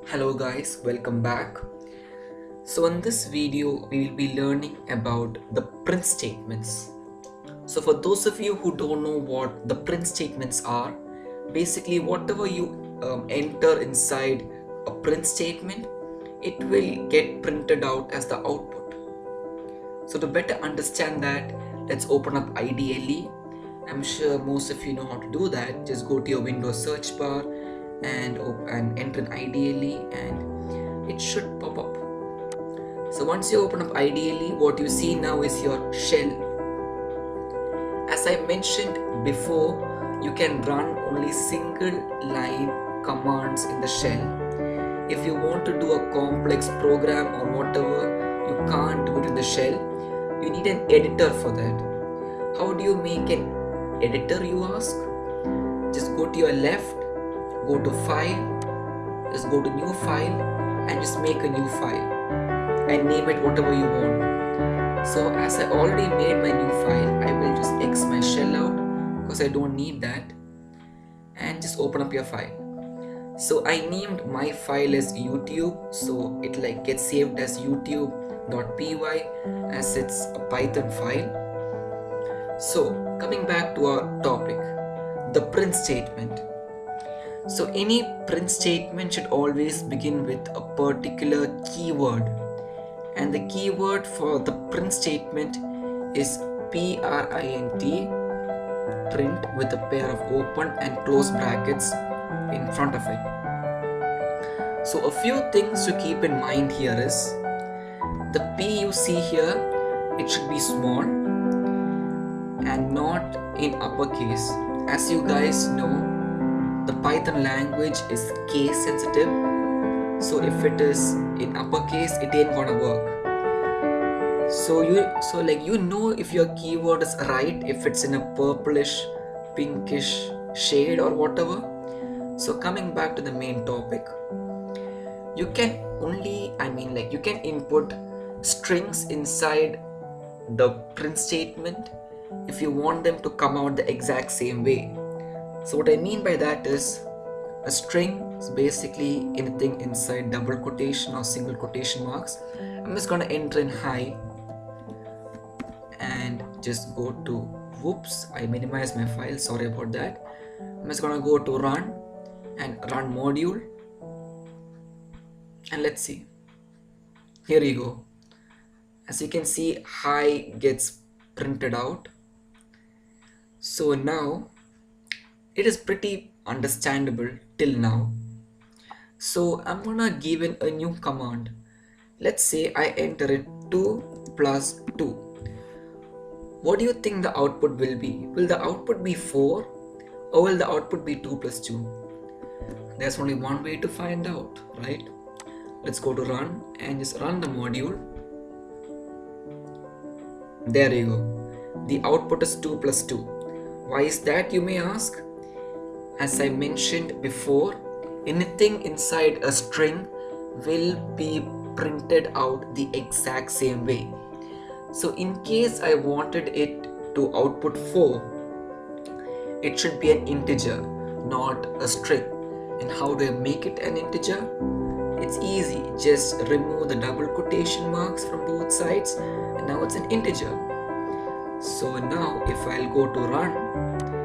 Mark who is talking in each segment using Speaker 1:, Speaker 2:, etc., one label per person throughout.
Speaker 1: Hello guys, welcome back. So in this video we will be learning about the print statements. So for those of you who don't know what the print statements are, basically whatever you enter inside a print statement, it will get printed out as the output. So to better understand that, let's open up IDLE. I'm sure most of you know how to do that. Just go to your Windows search bar and enter an IDLE and it should pop up. So once you open up IDLE, what you see now is your shell. As I mentioned before, you can run only single line commands in the shell. If you want to do a complex program or whatever, you can't do it in the shell. You need an editor for that. How do you make an editor, you ask? Just go to your left, go to file, just go to new file and just make a new file and name it whatever you want. So as I already made my new file, I will just X my shell out because I don't need that and just open up your file. So I named my file as YouTube, so it gets saved as youtube.py as it's a Python file. So coming back to our topic, the print statement. So any print statement should always begin with a particular keyword, and the keyword for the print statement is print, print with a pair of open and close brackets in front of it. So a few things to keep in mind here is the P you see here, it should be small and not in uppercase. As you guys know, the Python language is case sensitive, so if it is in uppercase, it ain't gonna work. So you know if your keyword is right, if it's in a purplish, pinkish shade or whatever. So coming back to the main topic, you can only, you can input strings inside the print statement if you want them to come out the exact same way. So what I mean by that is, a string is basically anything inside double quotation or single quotation marks. I'm just gonna enter in hi and just go to, whoops, I minimized my file, sorry about that. I'm just gonna go to run and run module, and let's see. Here you go. As you can see, hi gets printed out. So now it is pretty understandable till now. So I'm gonna give in a new command. Let's say I enter it 2 plus 2. What do you think the output will be? Will the output be 4 or will the output be 2 plus 2? There's only one way to find out, right? Let's go to run and just run the module. There you go. The output is 2 plus 2. Why is that, you may ask? As I mentioned before, anything inside a string will be printed out the exact same way. So in case I wanted it to output 4, it should be an integer, not a string. And how do I make it an integer? It's easy, just remove the double quotation marks from both sides and now it's an integer. So now if I'll go to run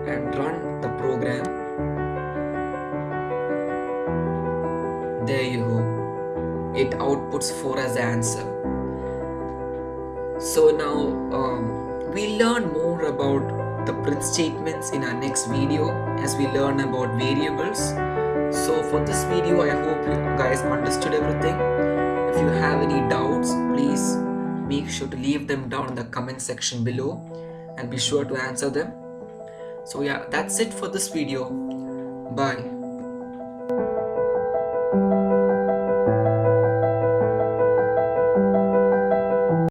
Speaker 1: and run the program, there you go, it outputs 4 as the answer. So now we learn more about the print statements in our next video as we learn about variables. So for this video, I hope you guys understood everything. If you have any doubts, please make sure to leave them down in the comment section below and be sure to answer them. So yeah, that's it for this video. Bye.